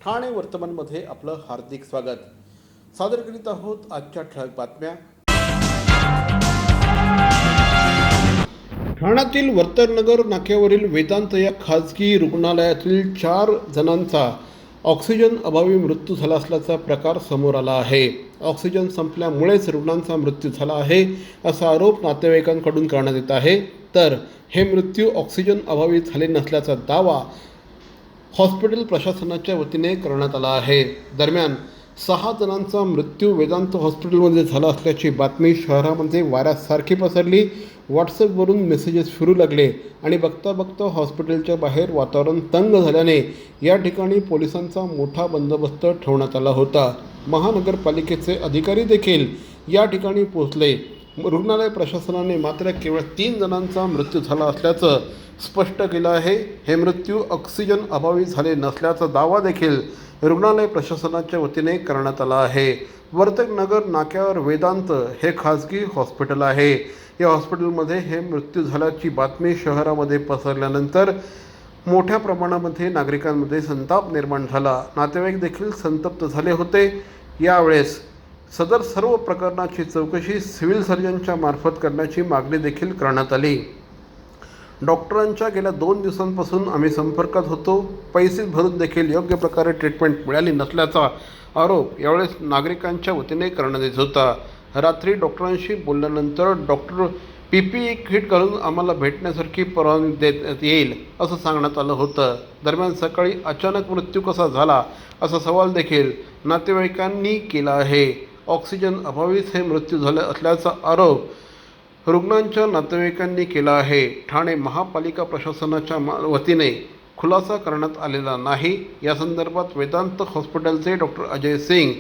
ठाणे वर्तमानमध्ये आपलं हार्दिक स्वागत. सादर करीत आहोत आजच्या ठळक बातम्या. ठाण्यातील वर्तनगर नाक्यावरील वेदांत या खाजगी रुग्णालयातील 4 जणांचा ऑक्सिजन अभावी मृत्यू झाला असल्याचा प्रकार समोर आला आहे. ऑक्सिजन संपल्यामुळेच रुग्णांचा मृत्यू झाला आहे असा आरोप नातेवाईकांकडून करण्यात येत आहे. तर हे मृत्यू ऑक्सिजन अभावी झाले नसल्याचा दावा हॉस्पिटल प्रशासनाच्या वतीने करण्यात आला आहे. दरम्यान 6 जणांचा मृत्यू वेदांत हॉस्पिटलमध्ये झाला असल्याची बातमी शहरामध्ये वाऱ्यासारखी पसरली. व्हॉट्सअपवरून मेसेजेस फिरू लागले आणि बघता बघता हॉस्पिटलच्या बाहेर वातावरण तंग झाल्याने या ठिकाणी पोलिसांचा मोठा बंदोबस्त ठेवण्यात आला होता. महानगरपालिकेचे अधिकारी देखील या ठिकाणी पोहोचले. रुग्णालय प्रशासनाने मात्र केवळ 3 जणांचा मृत्यू झाला असल्याचं स्पष्ट केलं आहे. हे मृत्यू ऑक्सिजन अभावी झाले नसल्याचा दावा देखील रुग्णालय प्रशासनाच्या वतीने करण्यात आला आहे. वर्तकनगर नाक्यावर वेदांत हे खाजगी हॉस्पिटल आहे. या हॉस्पिटलमध्ये हे मृत्यू झाल्याची बातमी शहरामध्ये पसरल्यानंतर मोठ्या प्रमाणामध्ये नागरिकांमध्ये संताप निर्माण झाला. नातेवाईक देखील संतप्त झाले होते. यावेळेस सदर सर्व प्रकरणाची चौकशी सिव्हिल सर्जनच्या मार्फत करण्याची मागणी देखील करण्यात आली. डॉक्टरांच्या गेल्या 2 दिवसांपासून आम्ही संपर्कात होतो. पैसे भरून देखील योग्य प्रकारे ट्रीटमेंट मिळाली नसल्याचा आरोप यावेळेस नागरिकांच्या वतीने करण्यात येत होता. रात्री डॉक्टरांशी बोलल्यानंतर डॉक्टर PPE किट घालून आम्हाला भेटण्यासारखी परवानगी देण्यात येईल असं सांगण्यात आलं होतं. दरम्यान सकाळी अचानक मृत्यू कसा झाला असा सवाल देखील नातेवाईकांनी केला आहे. ऑक्सिजन अभावीच हे मृत्यू झाले असल्याचा आरोप रुग्णांच्या नातेवाईकांनी केला आहे. ठाणे महापालिका प्रशासनाच्या वतीने खुलासा करण्यात आलेला नाही. या संदर्भात वेदांत हॉस्पिटलचे डॉक्टर अजय सिंग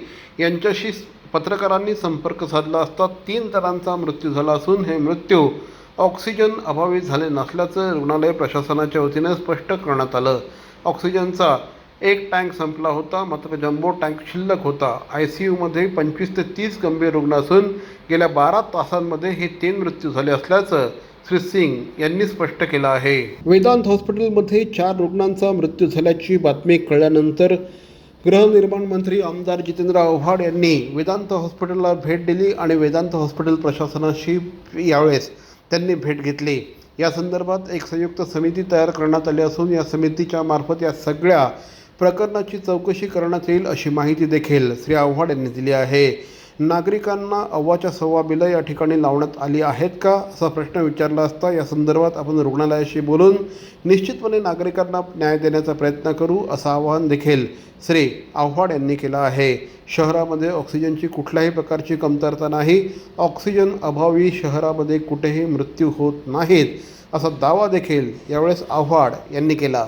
यांच्याशी पत्रकारांनी संपर्क साधला असता 3 जणांचा मृत्यू झाला असून हे मृत्यू ऑक्सिजन अभावी झाले नसल्याचं रुग्णालय प्रशासनाच्या वतीने स्पष्ट करण्यात आलं. ऑक्सिजनचा एक टँक संपला होता, मात्र जम्बो टँक शिल्लक होता. ICUमध्ये 25 ते 30 गंभीर रुग्ण असून गेल्या 12 तासांमध्ये हे 3 मृत्यू झाले असल्याचं श्री सिंग यांनी स्पष्ट केलं आहे. वेदांत हॉस्पिटलमध्ये 4 रुग्णांचा मृत्यू झाल्याची बातमी कळल्यानंतर गृहनिर्माण मंत्री आमदार जितेंद्र आव्हाड यांनी वेदांत हॉस्पिटलला भेट दिली आणि वेदांत हॉस्पिटल प्रशासनाशी यावेळेस त्यांनी भेट घेतली. या संदर्भात एक संयुक्त समिती तयार करण्यात आली असून या समितीच्या मार्फत या सगळ्या प्रकरणाची चौकशी करण्यात येईल अशी माहिती देखील श्री आव्हाड यांनी दिली आहे. नागरिकांना अव्वाच्या सव्वा बिलं या ठिकाणी लावण्यात आली आहेत का असा प्रश्न विचारला असता या संदर्भात आपण रुग्णालयाशी बोलून निश्चितपणे नागरिकांना न्याय देण्याचा प्रयत्न करू असं आवाहन देखील श्री आव्हाड यांनी केलं आहे. शहरामध्ये ऑक्सिजनची कुठल्याही प्रकारची कमतरता नाही. ऑक्सिजन अभावी शहरामध्ये कुठेही मृत्यू होत नाहीत असा दावा देखील यावेळेस आव्हाड यांनी केला.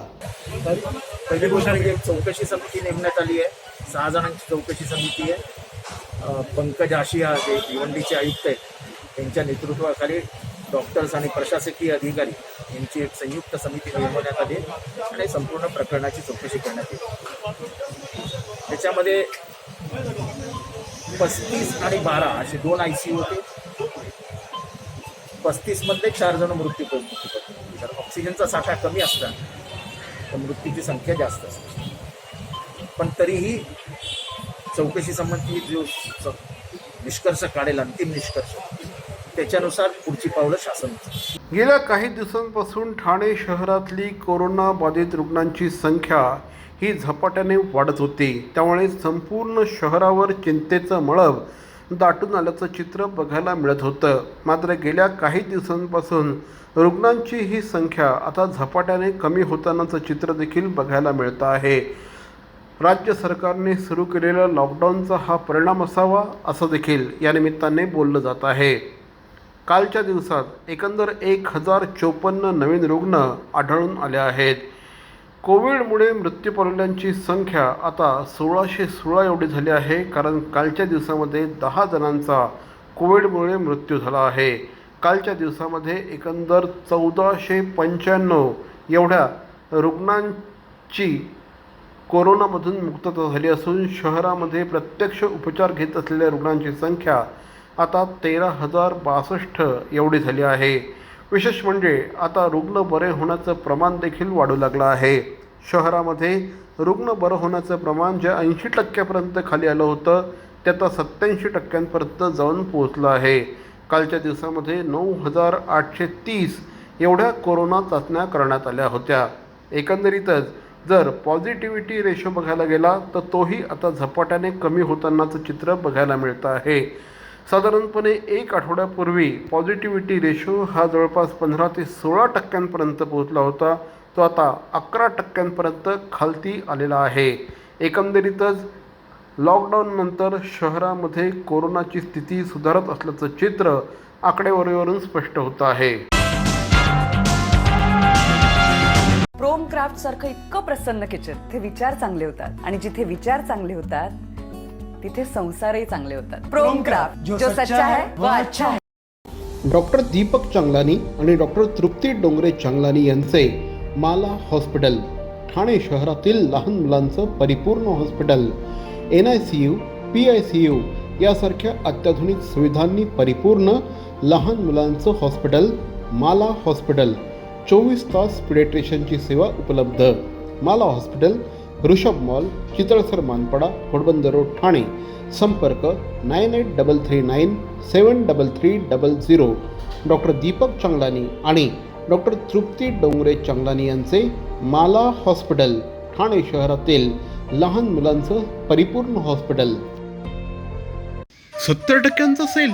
पहिली गोष्ट एक चौकशी समिती नेमण्यात आली आहे. 6 जणांची चौकशी समिती आहे. पंकज आशिया जे भिवंडीचे आयुक्त आहेत त्यांच्या नेतृत्वाखाली डॉक्टर्स आणि प्रशासकीय अधिकारी यांची एक संयुक्त समिती नेमवण्यात आली आणि संपूर्ण प्रकरणाची चौकशी करण्यात येईल. त्याच्यामध्ये 35 आणि 12 असे 2 ICU होते. 35 मधले 4 जण मृत्यू पडले. जर ऑक्सिजनचा साठा कमी असला तर मृत्यूची संख्या जास्त असते. पण तरीही चौकशी संबंधी जो निष्कर्ष काढेल, अंतिम निष्कर्ष, त्याच्यानुसार पुढची पावलं शासन. गेल्या काही दिवसांपासून ठाणे शहरातली कोरोना बाधित रुग्णांची संख्या ही झपाट्याने वाढत होती. त्यामुळे संपूर्ण शहरावर चिंतेचं मळभ दाटून आल्याचं चित्र बघायला मिळत होतं. मात्र गेल्या काही दिवसांपासून रुग्णांची ही संख्या आता झपाट्याने कमी होतानाचं चित्र देखील बघायला मिळतं आहे. राज्य सरकारने सुरू केलेल्या लॉकडाऊनचा हा परिणाम असावा असं देखील या निमित्ताने बोललं जात आहे. कालच्या दिवसात एकंदर 1054 नवीन रुग्ण आढळून आले आहेत. कोविडमुळे मृत्यू पावलेल्यांची संख्या आता 1616 एवढी झाली आहे. कारण कालच्या दिवसामध्ये 10 जणांचा कोविडमुळे मृत्यू झाला आहे. कालच्या दिवसामध्ये एकंदर 1495 एवढ्या रुग्णांची कोरोनामधून मुक्तता झाली असून शहरामध्ये प्रत्यक्ष उपचार घेत असलेल्या रुग्णांची संख्या आता 13,062 एवढी झाली आहे. विशेष म्हणजे आता रुग्ण बरे होण्याचं प्रमाण देखील वाढू लागलं आहे. शहरामध्ये रुग्ण बरं होण्याचं प्रमाण जे 80% खाली आलं होतं ते आता 87% जाऊन पोहोचलं आहे. कालच्या दिवसामध्ये 9,830 एवढ्या कोरोना चाचण्या करण्यात आल्या होत्या. एकंदरीतच जर पॉझिटिव्हिटी रेशो बघायला गेला तर तोही आता झपाट्याने कमी होतानाचं चित्र बघायला मिळतं आहे. साधारणपणे एक आठवड्यापूर्वी पॉझिटिव्हिटी रेशो हा जवळपास 15 ते 16% पोहोचला होता. तो आता 11% खालती आलेला आहे. एकंदरीतच लॉकडाऊननंतर शहरामध्ये कोरोनाची स्थिती सुधारत असल्याचं चित्र आकडेवारीवरून स्पष्ट होतं आहे. प्रोम क्राफ्ट सारखं इतकं प्रसन्न किचन, ते विचार चांगले होतात आणि जिथे विचार चांगले होतात तिथे संसारही चांगले होतात. प्रोम क्राफ्ट, जो सच्चा है वो अच्छा है. डॉक्टर दीपक चांगलानी आणि डॉक्टर तृप्ती डोंगरे चांगलानी यांचे माला हॉस्पिटल, ठाणे शहरातील लहान मुलांचं परिपूर्ण हॉस्पिटल, NICU, PICU यासारख्या अत्याधुनिक सुविधांनी परिपूर्ण लहान मुलांचं हॉस्पिटल माला हॉस्पिटल. 24 तास पिडियाट्रिशियनची सेवा उपलब्ध. Mala hospital, Rishabh mall, Chitalsar Manpada, Ghodbunder road, Thane. संपर्क 9833973300. डॉक्टर दीपक चांगलानी आणि डॉक्टर तृप्ती डोंगरे चांगलानी यांचे माला हॉस्पिटल, ठाणे शहरातील लहान मुलांचं परिपूर्ण हॉस्पिटल. 70% सेल.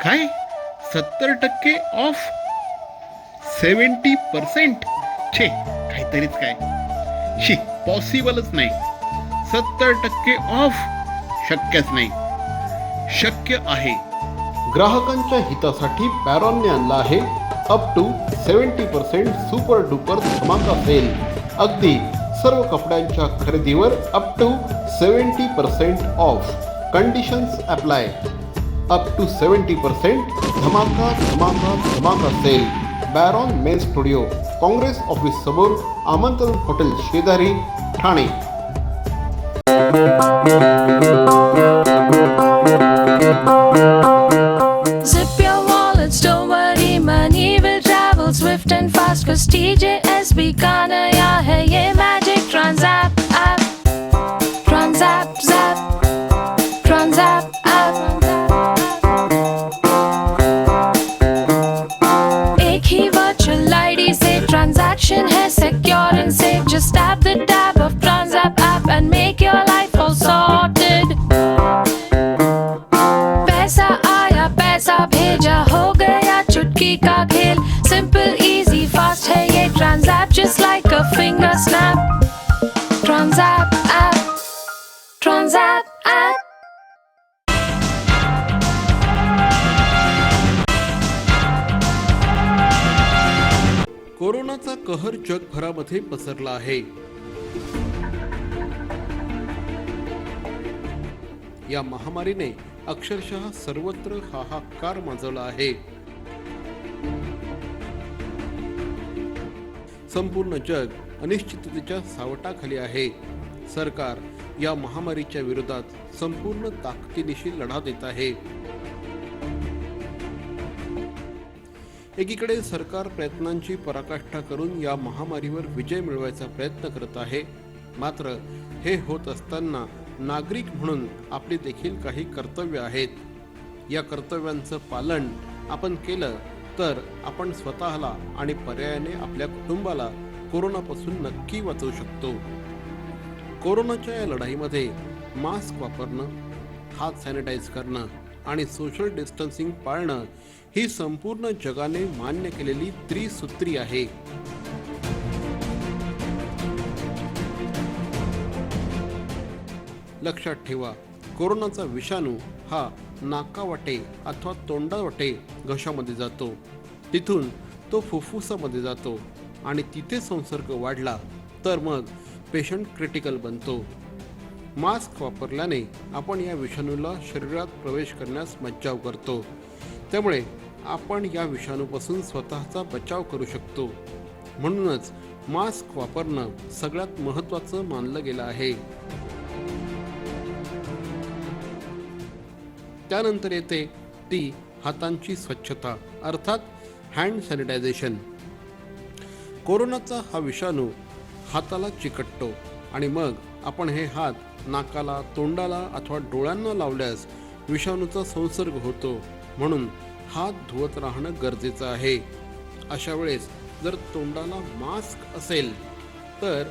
काय 70% ऑफ? 70%? छे, काहीतरीच काय. शी, पॉसिबलच नाही. 70% ऑफ शक्यच नाही. शक्य आहे. ग्राहकांच्या हितासाठी पॅरॉनने आणला आहे अप टू 70% सुपर डुपर धमाका सेल. अगदी सर्व कपड्यांच्या खरेदीवर up to 70% off. Conditions apply. Up to 70% धमाका धमाका धमाका sale. Baron men studio, Congress office समोर, आमंत्रण हॉटेल शेजारी, Thane. Zip your wallets, don't worry, money will travel swift and fast. Cause TJSB का नया है ये magic Transapp app. Transapp zap, Transapp app. एक ही virtual ID से transaction है secure and safe. Just tap the tab of Transapp app and make your life all sorted. पैसा आया पैसा भेजा हो गया चुटकी का खेल. Simple, easy, fast है ये Transapp, just like a finger snap. Transapp app, Transapp app. कोरोनाचा कहर जगभरामध्ये पसरला आहे. या महामारीने अक्षरशः सर्वत्र हाहाकार माजवला आहे. संपूर्ण जग अनिश्चिततेच्या सावटाखाली आहे. सरकार या महामारीच्या विरोधात संपूर्ण ताकदीनिशी लढा देत आहे. एकीकडे सरकार प्रयत्नांची पराकाष्ठा करून या महामारीवर विजय मिळवायचा प्रयत्न करत आहे. मात्र हे होत असताना नागरिक म्हणून आपली देखील काही कर्तव्य आहेत. या कर्तव्यांचं पालन आपण केलं तर आपण स्वतःला आणि पर्यायाने आपल्या कुटुंबाला कोरोनापासून नक्की वाचवू शकतो. कोरोनाच्या या लढाईमध्ये मास्क वापरणं, हात सॅनिटाईज करणं आणि सोशल डिस्टन्सिंग पाळणं ही संपूर्ण जगाने मान्य केलेली त्रिसूत्री आहे. लक्षात ठेवा, कोरोनाचा विषाणू हा नाकावाटे अथवा तोंडावाटे घशामध्ये जातो. तिथून तो फुफ्फुसामध्ये जातो आणि तिथे संसर्ग वाढला तर मग पेशंट क्रिटिकल बनतो. मास्क वापरल्याने आपण या विषाणूला शरीरात प्रवेश करण्यास मज्जाव करतो. त्यामुळे आपण या विषाणूपासून स्वतःचा बचाव करू शकतो. म्हणूनच मास्क वापरणं सगळ्यात महत्त्वाचं मानलं गेलं आहे. त्यानंतर येते ती हातांची स्वच्छता अर्थात हँड सॅनिटायझेशन. कोरोनाचा हा विषाणू हाताला चिकटतो आणि मग आपण हे हात नाकाला, तोंडाला अथवा डोळ्यांना लावल्यास विषाणूचा संसर्ग होतो. म्हणून हात धुवत राहणं गरजेचं आहे. अशा वेळेस जर तोंडाला मास्क असेल तर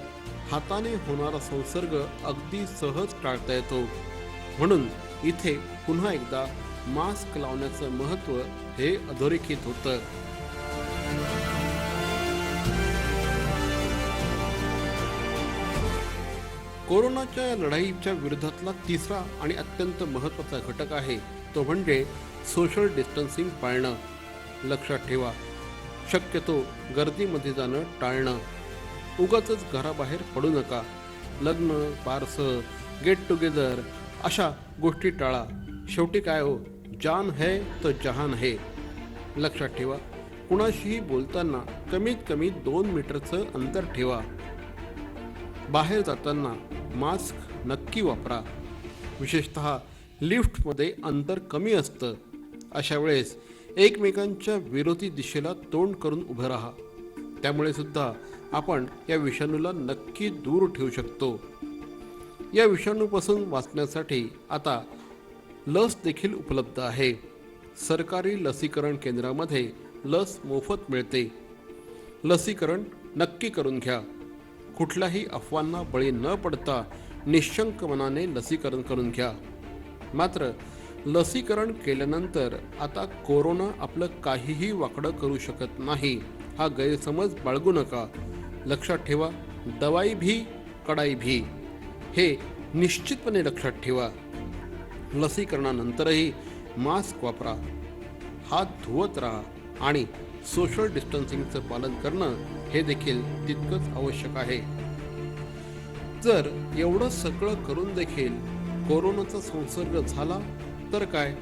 हाताने होणारा संसर्ग अगदी सहज टाळता येतो. म्हणून इथे पुन्हा एकदा मास्क लावण्याचं महत्त्व हे अधोरेखित होतं. कोरोनाच्या या लढाईच्या विरोधातला तिसरा आणि अत्यंत महत्त्वाचा घटक आहे तो म्हणजे सोशल डिस्टन्सिंग पाळणं. लक्षात ठेवा, शक्यतो गर्दीमध्ये जाणं टाळणं. उगाचच घराबाहेर पडू नका. लग्न, बारसं, गेट टुगेदर अशा गोष्टी टाळा. शेवटी काय हो, जान है तो जहान है. लक्षात ठेवा, कुणाशीही बोलताना कमीत कमी 2 मीटरचं अंतर ठेवा. बाहेर जाताना मास्क नक्की वापरा. विशेषतः लिफ्टमध्ये अंतर कमी असतं. अशा वेळेस एकमेकांच्या विरोधी दिशेला तोंड करून उभं राहा. त्यामुळे सुद्धा आपण या विषाणूला नक्की दूर ठेवू शकतो. या विषाणूपासून वाचण्यासाठी आता लस देखील उपलब्ध आहे. सरकारी लसीकरण केंद्रामध्ये लस मोफत मिळते. लसीकरण नक्की करून घ्या. कुठल्याही अफवांना बळी न पडता निशंक मनाने लसीकरण करून घ्या. मात्र लसीकरण केल्यानंतर आता कोरोना आपलं काहीही वाकडं करू शकत नाही हा गैरसमज बाळगू नका. लक्षात ठेवा, दवाई भी कडाई भी हे निश्चितपणे लक्षात ठेवा. लसीकरणानंतरही मास्क वापरा, हात धुवत राहा आणि सोशल डिस्टन्सिंगचं पालन करणं हे देखील तितकंच आवश्यक आहे. जर एवढं सगळं करून देखील कोरोनाचा संसर्ग झाला तर काय,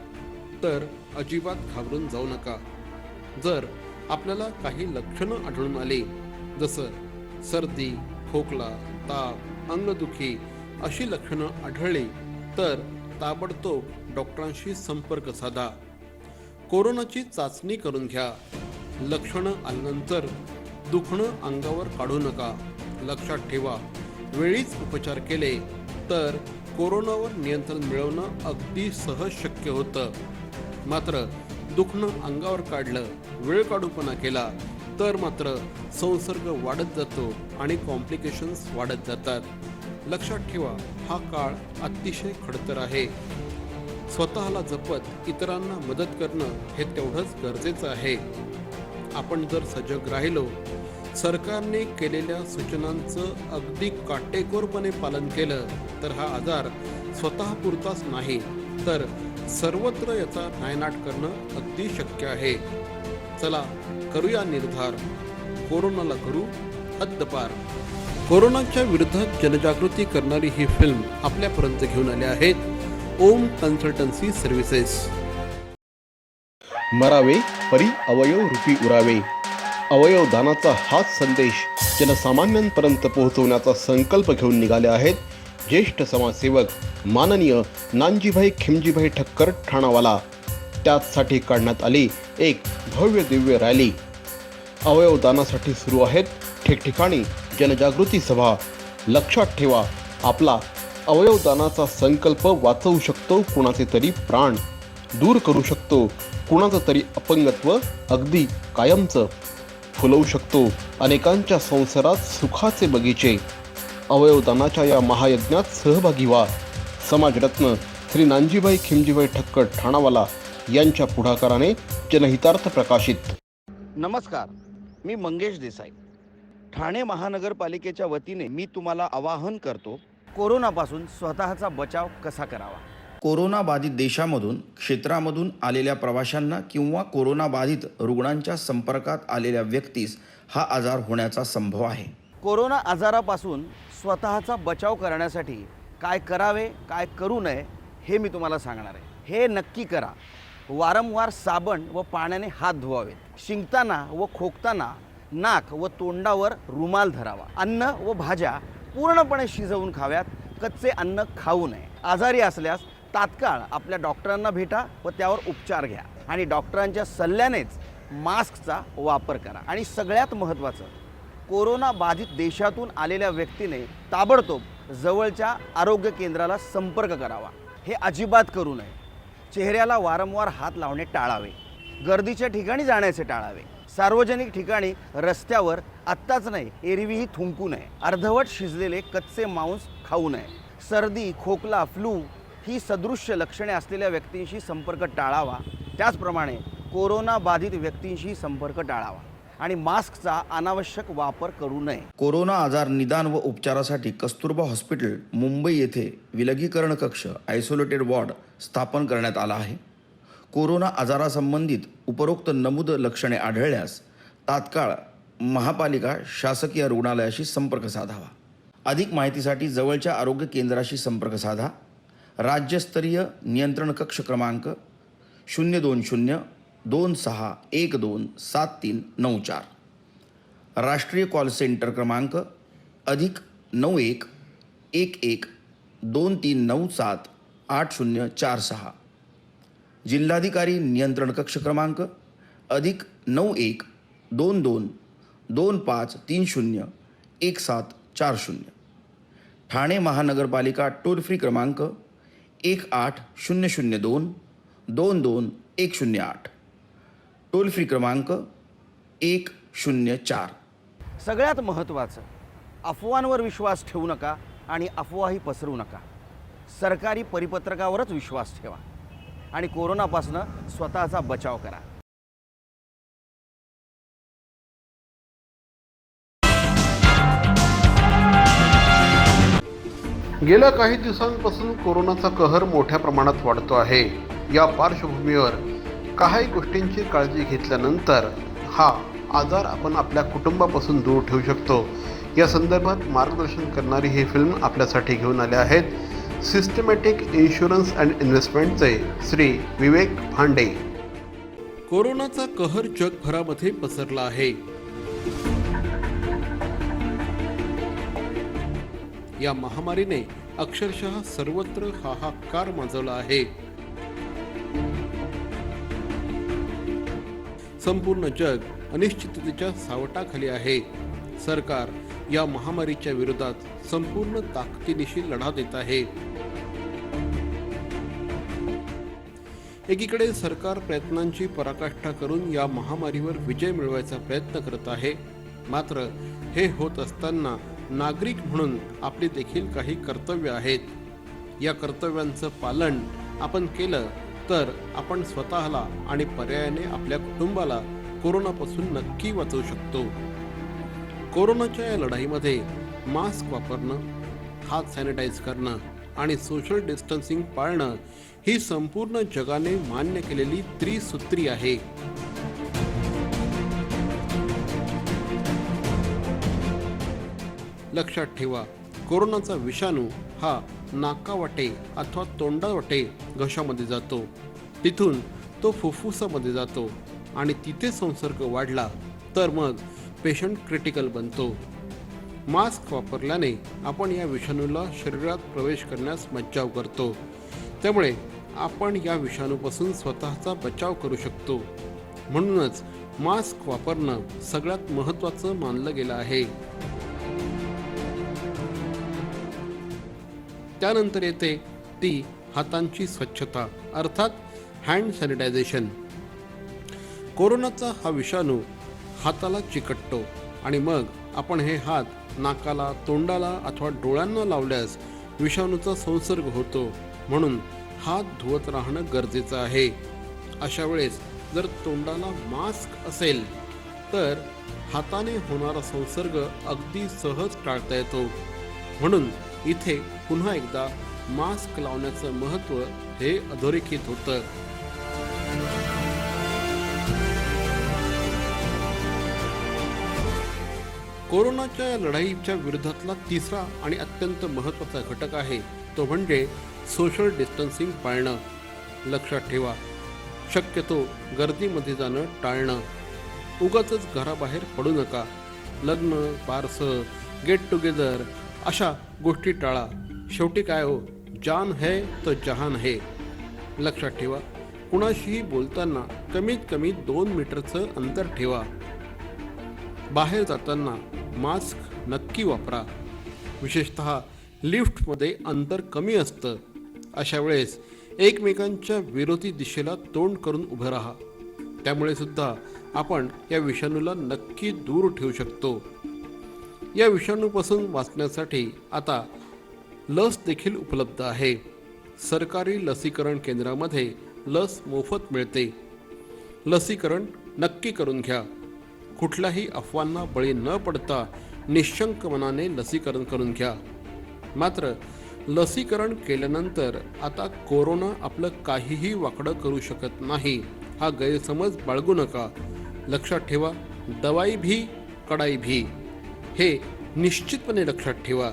तर अजिबात घाबरून जाऊ नका. जर आपल्याला काही लक्षणं आढळून आली, जसं सर्दी, खोकला, ताप, अंगदुखी अशी लक्षणं आढळली तर ताबडतोब डॉक्टरांशी संपर्क साधा. कोरोनाची चाचणी करून घ्या. लक्षणं आल्यानंतर दुखणं अंगावर काढू नका. लक्षात ठेवा, वेळीच उपचार केले तर कोरोनावर नियंत्रण मिळवणं अगदी सहज शक्य होतं. मात्र दुखणं अंगावर काढलं, वेळ काढूपणा केला तर मात्र संसर्ग वाढत जातो आणि कॉम्प्लिकेशन्स वाढत जातात. लक्षात ठेवा, हा काळ अतिशय खडतर आहे. स्वतःला जपत इतरांना मदत करणं हे तेवढंच गरजेचं आहे. आपण जर सजग राहिलो, सरकारने केलेल्या सूचनांचं अगदी काटेकोरपणे पालन केलं तर हा आजार स्वतःपुरताच नाही तर सर्वत्र याचा नायनाट करणं अगदी शक्य आहे. चला करूया निर्धार, कोरोनाला करू हद्दपार. कोरोनाच्या विरोधात जनजागृती करणारी ही फिल्म आपल्यापर्यंत घेऊन आले आहेत ओम कन्सल्टन्सी सर्व्हिसेस. मरावे परी अवयव रूपी उरावे. अवयव दानाचा हाच संदेश जनसामान्यांपर्यंत पोहोचवण्याचा संकल्प घेऊन निघाले आहेत ज्येष्ठ समाजसेवक माननीय नानजीभाई खिमजीभाई ठक्कर ठाणावाला. त्याचसाठी काढण्यात आली एक भव्य दिव्य रॅली. अवयव दानासाठी सुरू आहेत ठिकठिकाणी जनजागृती सभा. लक्षात ठेवा, आपला अवयव दानाचा संकल्प वाचवू शकतो कुणाचे तरी प्राण, दूर करू शकतो कुणाचं तरी अपंगत्व अगदी कायमचं, फुलवू शकतो अनेकांच्या संसारात सुखाचे बगीचे. अवयवदानाच्या या महायज्ञात सहभागी व्हा. समाजरत्न श्री नानजीभाई खिमजीभाई ठक्कर ठाणावाला यांच्या पुढाकाराने जनहितार्थ प्रकाशित. नमस्कार, मी मंगेश देसाई. ठाणे महानगरपालिकेच्या वतीने मी तुम्हाला आवाहन करतो, कोरोनापासून स्वतःचा बचाव कसा करावा. कोरोनाबाधित देशामधून क्षेत्रामधून आलेल्या प्रवाशांना किंवा कोरोनाबाधित रुग्णांच्या संपर्कात आलेल्या व्यक्तीस हा आजार होण्याचा संभव आहे. कोरोना आजारापासून स्वतःचा बचाव करण्यासाठी काय करावे काय करू नये हे मी तुम्हाला सांगणार आहे. हे नक्की करा. वारंवार साबण व पाण्याने हात धुवावेत. शिंकताना व खोकताना नाक व तोंडावर रुमाल धरावा. अन्न व भाज्या पूर्णपणे शिजवून खाव्यात. कच्चे अन्न खाऊ नये. आजारी असल्यास तात्काळ आपल्या डॉक्टरांना भेटा व त्यावर उपचार घ्या आणि डॉक्टरांच्या सल्ल्यानेच मास्कचा वापर करा. आणि सगळ्यात महत्त्वाचं, कोरोना बाधित देशातून आलेल्या व्यक्तीने ताबडतोब जवळच्या आरोग्य केंद्राला संपर्क करावा. हे अजिबात करू नये. चेहऱ्याला वारंवार हात लावणे टाळावे. गर्दीच्या ठिकाणी जाण्याचे टाळावे. सार्वजनिक ठिकाणी रस्त्यावर आत्ताच नाही एरवीही थुंकू नये. अर्धवट शिजलेले कच्चे मांस खाऊ नये. सर्दी, खोकला, फ्लू ही सदृश्य लक्षणे असलेल्या व्यक्तींशी संपर्क टाळावा. त्याचप्रमाणे कोरोना बाधित व्यक्तींशी संपर्क टाळावा आणि मास्कचा अनावश्यक वापर करू नये. कोरोना आजार निदान व उपचारासाठी कस्तुरबा हॉस्पिटल मुंबई येथे विलगीकरण कक्ष आयसोलेटेड वॉर्ड स्थापन करण्यात आला आहे. कोरोना आजारासंबंधित उपरोक्त नमूद लक्षणे आढळल्यास तात्काळ महापालिका शासकीय रुग्णालयाशी संपर्क साधावा. अधिक माहितीसाठी जवळच्या आरोग्य केंद्राशी संपर्क साधा. राज्यस्तरीय नियंत्रण कक्ष क्रमांक 02026127394. राष्ट्रीय कॉल सेंटर क्रमांक +91 11 2397 8046. जिल्हाधिकारी नियंत्रण कक्ष क्रमांक +91 22 2530 1740. ठाणे महानगरपालिका टोल फ्री क्रमांक 18002 22108. टोल फ्री क्रमांक 104. सगळ्यात महत्त्वाचं, अफवांवर विश्वास ठेवू नका आणि अफवाही पसरवू नका. सरकारी परिपत्रकावरच विश्वास ठेवा आणि कोरोनापासून स्वतःचा बचाव करा. गेल्या काही दिवसांपासून कोरोनाचा कहर मोठ्या प्रमाणात वाढतो आहे. या पार्श्वभूमीवर काही गोष्टींची काळजी घेतल्यानंतर हा आजार आपण आपल्या कुटुंबापासून दूर ठेवू शकतो. या संदर्भात मार्गदर्शन करणारी ही फिल्म आपल्यासाठी घेऊन आले आहेत systematic insurance and इन्व्हेस्टमेंटचे Shri Vivek भांडे. कोरोनाचा कहर जगभरामध्ये पसरला आहे. या महामारीने अक्षरशः सर्वत्र हाहाकार माजवला आहे. संपूर्ण जग अनिश्चिततेच्या सावटाखाली आहे. सरकार या महामारीच्या विरोधात संपूर्ण ताकदीनिशी लढा देत आहे. एकीकडे सरकार प्रयत्नांची पराकाष्ठा करून या महामारीवर विजय मिळवायचा प्रयत्न करत आहे. मात्र हे होत असताना नागरिक म्हणून आपली देखील काही कर्तव्य आहेत. या कर्तव्यांचं पालन आपण केलं तर आपण स्वतःला आणि पर्यायाने आपल्या कुटुंबाला कोरोनापासून नक्की वाचवू शकतो. कोरोनाच्या या लढाईमध्ये मास्क वापरणं, हात सॅनिटाईज करणं आणि सोशल डिस्टन्सिंग पाळणं ही संपूर्ण जगाने मान्य केलेली त्रिसूत्री आहे. लक्षात ठेवा, कोरोनाचा विषाणू हा नाकावाटे अथवा तोंडावाटे घशामध्ये जातो. तिथून तो फुफ्फुसामध्ये जातो आणि तिथे संसर्ग वाढला तर मग पेशंट क्रिटिकल बनतो. मास्क वापरल्याने आपण या विषाणूला शरीरात प्रवेश करण्यास मज्जाव करतो. त्यामुळे आपण या विषाणूपासून स्वतःचा बचाव करू शकतो. म्हणूनच मास्क वापरणं सगळ्यात महत्त्वाचं मानलं गेलं आहे. त्यानंतर येते ती हातांची स्वच्छता अर्थात हँड सॅनिटायझेशन. कोरोनाचा हा विषाणू हाताला चिकटतो आणि मग आपण हे हात नाकाला, तोंडाला अथवा डोळ्यांना लावल्यास विषाणूचा संसर्ग होतो. म्हणून हात धुवत राहणं गरजेचं आहे. अशा वेळेस जर तोंडाला मास्क असेल तर हाताने होणारा संसर्ग अगदी सहज टाळता येतो. म्हणून इथे पुन्हा एकदा मास्क लावण्याचं महत्त्व हे अधोरेखित होतं. कोरोनाच्या या लढाईच्या विरोधातला तिसरा आणि अत्यंत महत्त्वाचा घटक आहे तो म्हणजे सोशल डिस्टन्सिंग पाळणं. लक्षात ठेवा, शक्यतो गर्दीमध्ये जाणं टाळणं. उगाचच घराबाहेर पडू नका. लग्न, बारसं, गेट टुगेदर अशा गोष्टी टाळा. शेवटी काय हो, जान है तो जहान है. लक्षात ठेवा, कुणाशीही बोलताना कमीत कमी 2 मीटरचं अंतर ठेवा. बाहेर जाताना मास्क नक्की वापरा. विशेषतः लिफ्टमध्ये अंतर कमी असतं. अशा वेळेस एकमेकांच्या विरोधी दिशेला तोंड करून उभं राहा. त्यामुळे सुद्धा आपण या विषाणूला नक्की दूर ठेवू शकतो. या विषाणूपासून वाचण्यासाठी आता लस देखील उपलब्ध आहे. सरकारी लसीकरण केंद्रामध्ये लस मोफत मिळते. लसीकरण नक्की करून घ्या. कुठल्याही अफवांना बळी न पडता निशंक मनाने लसीकरण करून घ्या. मात्र लसीकरण केल्यानंतर आता कोरोना आपलं काहीही वाकडं करू शकत नाही हा गैरसमज बाळगू नका. लक्षात ठेवा, दवाई भी कडाई भी हे निश्चितपणे लक्षात ठेवा.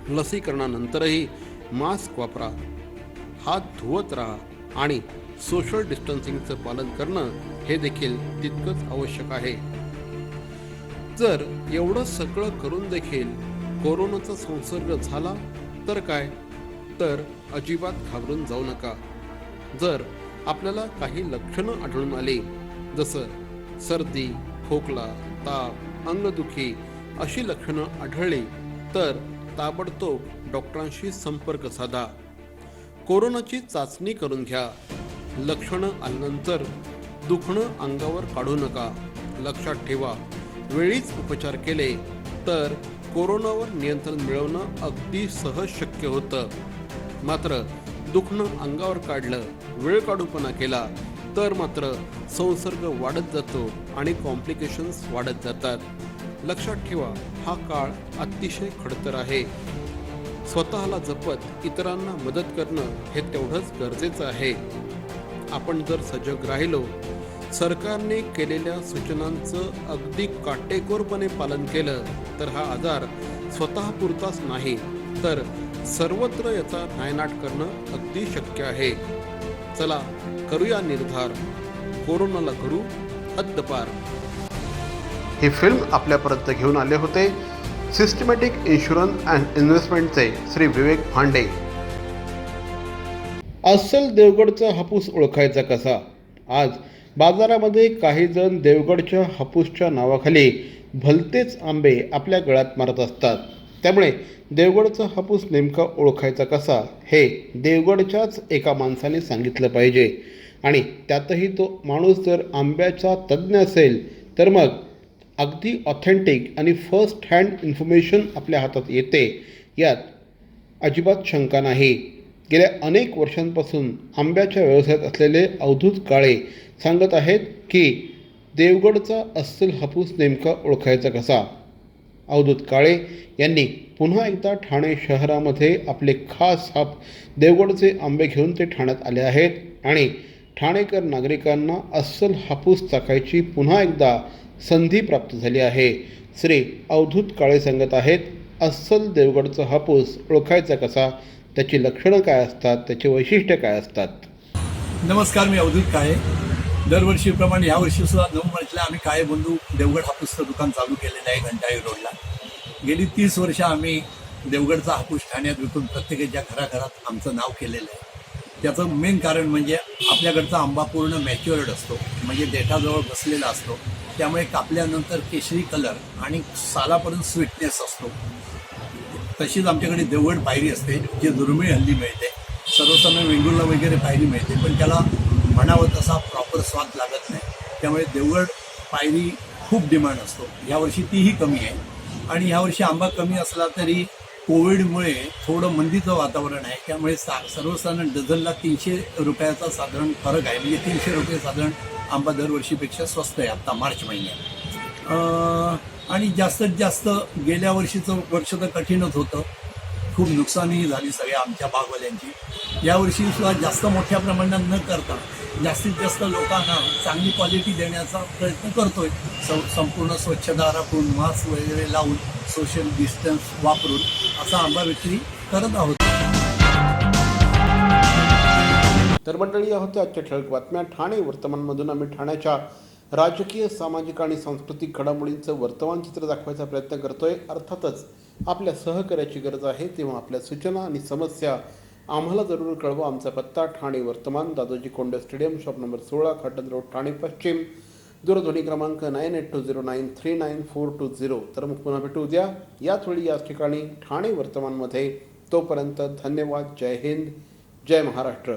लसीकरणानंतरही मास्क वापरा, हात धुवत राहा आणि सोशल डिस्टन्सिंगचं पालन करणं हे देखील तितकंच आवश्यक आहे. जर एवढं सगळं करून देखील कोरोनाचा संसर्ग झाला तर काय? तर अजिबात घाबरून जाऊ नका. जर आपल्याला काही लक्षणं आढळून आली, जसं सर्दी, खोकला, ताप, अंगदुखी अशी लक्षणं आढळली तर ताबडतोब डॉक्टरांशी संपर्क साधा. कोरोनाची चाचणी करून घ्या. लक्षणं आल्यानंतर दुखणं अंगावर काढू नका. लक्षात ठेवा, वेळीच उपचार केले तर कोरोनावर नियंत्रण मिळवणं अगदी सहज शक्य होतं. मात्र दुखणं अंगावर काढलं, वेळ काढूपणा केला तर मात्र संसर्ग वाढत जातो आणि कॉम्प्लिकेशन्स वाढत जातात. लक्षात ठेवा, हा काळ अतिशय खडतर आहे. स्वतःला जपत इतरांना मदत करणं हे तेवढंच गरजेचं आहे. आपण जर सजग राहिलो, सरकारने केलेल्या सूचनांचं अगदी काटेकोरपणे पालन केलं तर हा आजार स्वतःपुरताच नाही तर सर्वत्र याचा नायनाट करणं अगदी शक्य आहे. चला करूया निर्धार, कोरोनाला करू हद्दपार. ही फिल्म आपल्यापर्यंत घेऊन आले होते systematic insurance and इन्व्हेस्टमेंटचे Shri Vivek भांडे. अस्सल देवगडचा हापूस ओळखायचा कसा? आज बाजारामध्ये काही जण देवगडच्या हापूसच्या नावाखाली भलतेच आंबे आपल्या गळ्यात मारत असतात. त्यामुळे देवगडचा हापूस नेमका ओळखायचा कसा हे देवगडच्याच एका माणसाने सांगितलं पाहिजे. आणि त्यातही तो माणूस जर आंब्याचा तज्ज्ञ असेल तर मग अगदी ऑथेंटिक आणि फर्स्ट हँड इन्फॉर्मेशन आपल्या हातात येते, यात अजिबात शंका नाही. गेल्या अनेक वर्षांपासून आंब्याच्या व्यवसायात असलेले अवधूत काळे सांगत आहेत की देवगडचा अस्सल हापूस नेमका ओळखायचा कसा. अवधूत काळे यांनी पुन्हा एकदा ठाणे शहरामध्ये आपले खास देवगडचे आंबे घेऊन ते ठाण्यात आले आहेत आणि ठाणेकर नागरिकांना अस्सल हापूस चाखायची पुन्हा एकदा संधी प्राप्त झाली आहे. श्री अवधूत काळे सांगत आहेत, अस्सल देवगडचा हापूस ओळखायचा कसा, त्याची लक्षणं काय असतात, त्याचे वैशिष्ट्य काय असतात. नमस्कार, मी अवधूत काळे. दरवर्षीप्रमाणे यावर्षी सुद्धा नवमर्चला आम्ही काळे बंधू देवगड हापूसचं दुकान चालू केलेलं आहे घंटाळी रोडला. गेली 30 वर्ष आम्ही देवगडचा हापूस ठाण्यात विकून प्रत्येकाच्या घराघरात आमचं नाव केलेलं आहे. त्याचं मेन कारण म्हणजे आपल्याकडचा आंबा पूर्ण मॅच्युअर्ड असतो, म्हणजे देठाजवळ बसलेला असतो. त्यामुळे कापल्यानंतर केशरी कलर आणि सालापर्यंत स्वीटनेस असतो. तशीच आमच्याकडे देवगड पायरी असते, जे दुर्मिळ हल्ली मिळते. सर्वसामान्य वेंगुर्ला वगैरे पायरी मिळते, पण त्याला म्हणावं तसा प्रॉपर स्वाद लागत नाही. त्यामुळे देवगड पायरी खूप डिमांड असतो. यावर्षी तीही कमी आहे. आणि ह्यावर्षी आंबा कमी असला तरी कोविडमुळे थोडं मंदीचं वातावरण आहे. त्यामुळे सर्वसाधारण डझनला 300 रुपयाचा साधारण फरक आहे. म्हणजे 300 रुपये साधारण आंबा दरवर्षीपेक्षा स्वस्त आहे आत्ता मार्च महिन्यात. आणि जास्तीत जास्त गेल्या वर्षीचं वर्ष तर कठीणच होतं. खूप नुकसानही झाली सगळ्या आमच्या बागवाल्यांची. यावर्षी सुद्धा जास्त मोठ्या प्रमाणात न करता जास्तीत जास्त लोकांना चांगली क्वालिटी देण्याचा प्रयत्न करतोय. संपूर्ण स्वच्छता राखून, मास्क वगैरे लावून, सोशल डिस्टन्स वापरून असा आंबा विक्री करत आहोत. तर मंडळी, या होत्या आजच्या ठळक बातम्या. ठाणे वर्तमानमधून आम्ही ठाण्याच्या राजकीय, सामाजिक आणि सांस्कृतिक घडामोडींचं वर्तमान चित्र दाखवायचा प्रयत्न करतोय. अर्थातच आपल्या सहकार्याची गरज आहे, तेव्हा आपल्या सूचना आणि समस्या आम्हाला जरूर कळवा. आमचा पत्ता ठाणे वर्तमान, Dadoji Konde stadium, shop number 16, Khatan road, Thane पश्चिम, दूरध्वनी क्रमांक 9820939420. तर मग पुन्हा भेटू उद्या याच वेळी याच ठिकाणी ठाणे वर्तमानमध्ये. तोपर्यंत धन्यवाद. जय हिंद, जय महाराष्ट्र.